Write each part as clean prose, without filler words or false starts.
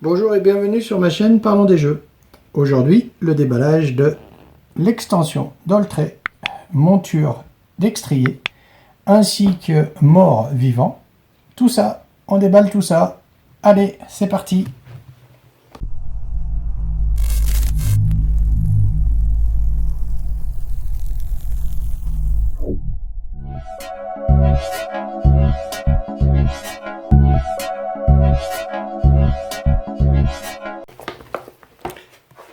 Bonjour et bienvenue sur ma chaîne Parlons des jeux. Aujourd'hui, le déballage de l'extension Doltré monture d'extrier ainsi que mort vivant. Tout ça, on déballe tout ça. Allez, c'est parti.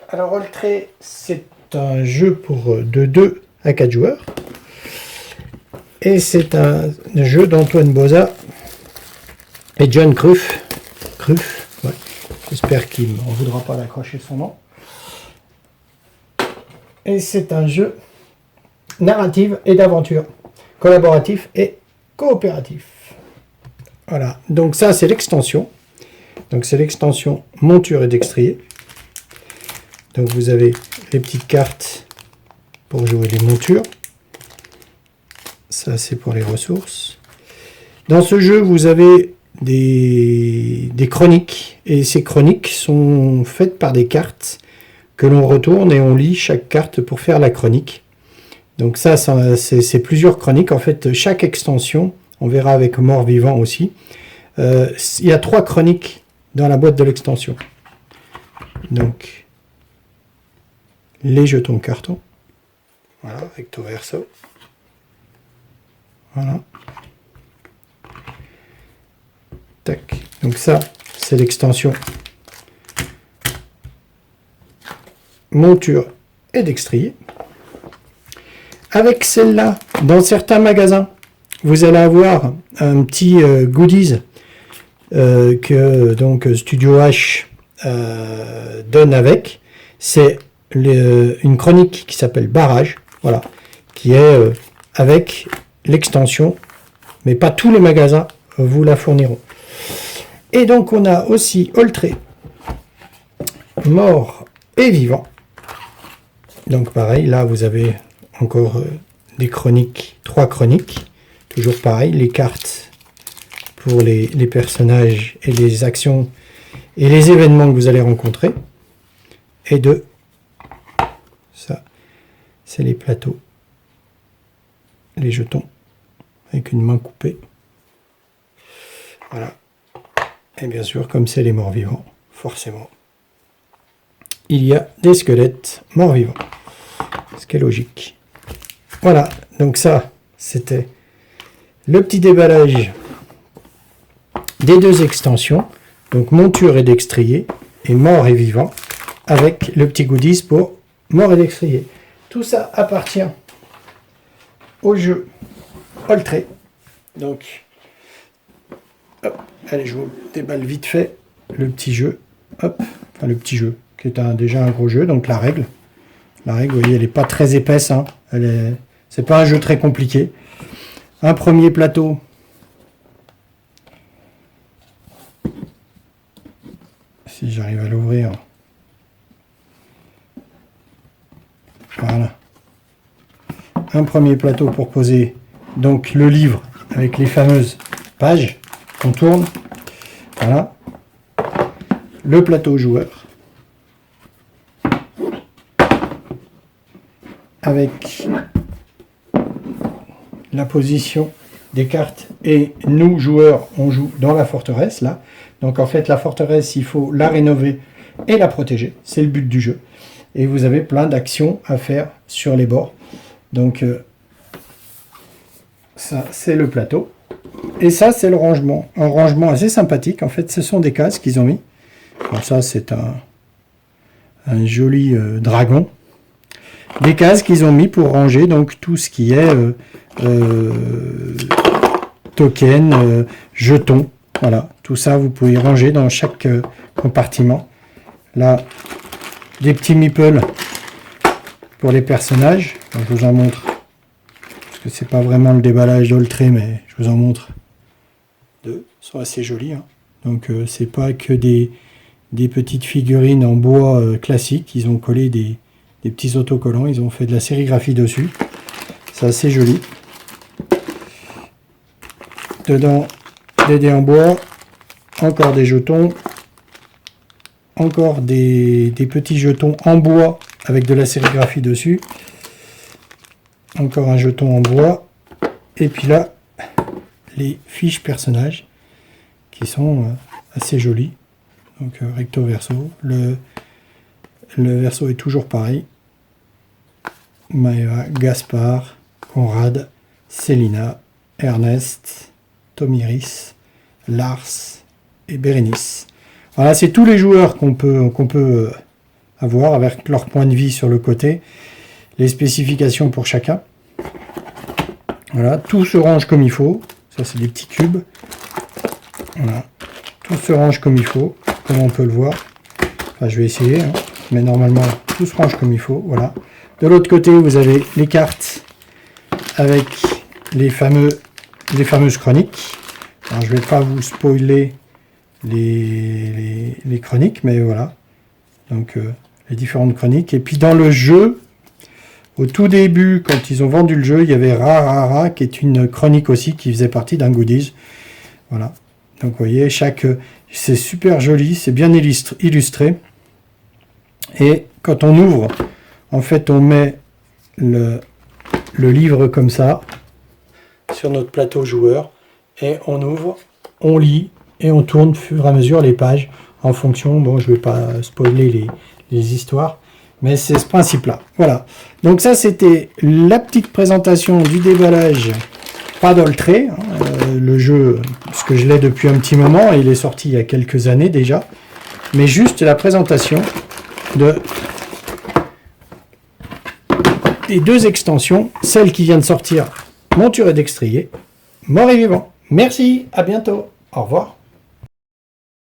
Alors Doltré, c'est un jeu pour de 2 à 4 joueurs. Et c'est un jeu d'Antoine Boza et John Kruff. Ouais. J'espère qu'il ne m'en voudra pas d'accrocher son nom. Et c'est un jeu narratif et d'aventure, collaboratif et coopératif. Voilà, donc ça c'est l'extension. Donc c'est l'extension monture et d'extrier. Donc vous avez les petites cartes pour jouer les montures. Ça c'est pour les ressources. Dans ce jeu vous avez des chroniques. Et ces chroniques sont faites par des cartes que l'on retourne et on lit chaque carte pour faire la chronique. Donc ça c'est plusieurs chroniques. En fait chaque extension, on verra avec mort vivant aussi. Il y a 3 chroniques dans la boîte de l'extension. Donc les jetons carton, voilà, recto verso, voilà, tac, donc ça c'est l'extension monture et d'extrier. Avec celle-là, dans certains magasins, vous allez avoir un petit goodies que donc Studio H donne avec, c'est une chronique qui s'appelle Barrage, voilà, qui est avec l'extension, mais pas tous les magasins vous la fourniront. Et donc on a aussi Doltré, mort et vivant. Donc pareil, là vous avez encore des chroniques, 3 chroniques, toujours pareil, les cartes pour les personnages et les actions et les événements que vous allez rencontrer, et ça, c'est les plateaux, les jetons, avec une main coupée. Voilà. Et bien sûr, comme c'est les morts vivants, forcément, il y a des squelettes morts vivants. Ce qui est logique. Voilà. Donc ça, c'était le petit déballage des 2 extensions. Donc monture et d'extrier, et mort et vivant, avec le petit goodies pour mort et d'extrier. Tout ça appartient au jeu Doltré. Donc, hop, allez, je vous déballe vite fait le petit jeu. Hop, enfin le petit jeu, qui est déjà un gros jeu. Donc la règle, vous voyez, elle n'est pas très épaisse. Hein. C'est pas un jeu très compliqué. Un premier plateau. Si j'arrive à l'ouvrir. Voilà. Un premier plateau pour poser donc le livre avec les fameuses pages qu'on tourne. Voilà. Le plateau joueur. Avec la position des cartes. Et nous, joueurs, on joue dans la forteresse, là. Donc en fait, la forteresse, il faut la rénover et la protéger. C'est le but du jeu. Et vous avez plein d'actions à faire sur les bords. Donc ça c'est le plateau. Et ça c'est le rangement. Un rangement assez sympathique. En fait ce sont des cases qu'ils ont mis. Alors ça c'est un joli dragon. Des cases qu'ils ont mis pour ranger donc tout ce qui est token, jetons. Voilà, tout ça vous pouvez ranger dans chaque compartiment. Là, des petits meeples pour les personnages. Donc, je vous en montre, parce que c'est pas vraiment le déballage Doltré, mais je vous en montre 2. Ils sont assez jolis. Hein. Donc c'est pas que des petites figurines en bois classiques. Ils ont collé des petits autocollants. Ils ont fait de la sérigraphie dessus. C'est assez joli. Dedans, des dés en bois, encore des jetons, encore des petits jetons en bois avec de la sérigraphie dessus. Encore un jeton en bois. Et puis là, les fiches personnages qui sont assez jolies. Donc recto verso. Le verso est toujours pareil. Maëva, Gaspard, Conrad, Célina, Ernest, Tomiris, Lars et Bérénice. Voilà, c'est tous les joueurs qu'on peut avoir avec leur point de vie sur le côté. Les spécifications pour chacun. Voilà, tout se range comme il faut. Ça, c'est des petits cubes. Voilà, tout se range comme il faut, comme on peut le voir. Enfin, je vais essayer, hein. Mais normalement, tout se range comme il faut. Voilà. De l'autre côté, vous avez les cartes avec les fameuses chroniques. Alors, je ne vais pas vous spoiler les chroniques, mais voilà. Donc, les différentes chroniques. Et puis, dans le jeu, au tout début, quand ils ont vendu le jeu, il y avait Rarara, qui est une chronique aussi, qui faisait partie d'un goodies. Voilà. Donc, vous voyez, c'est super joli, c'est bien illustré. Et quand on ouvre, en fait, on met le livre comme ça, sur notre plateau joueur, et on ouvre, on lit, et on tourne au fur et à mesure les pages, en fonction, bon, je ne vais pas spoiler les histoires, mais c'est ce principe-là. Voilà. Donc ça, c'était la petite présentation du déballage Paddle-Tray, le jeu, parce que je l'ai depuis un petit moment, et il est sorti il y a quelques années déjà, mais juste la présentation des deux extensions, celle qui vient de sortir, Monture et Dextrier, Mort et Vivant. Merci, à bientôt, au revoir.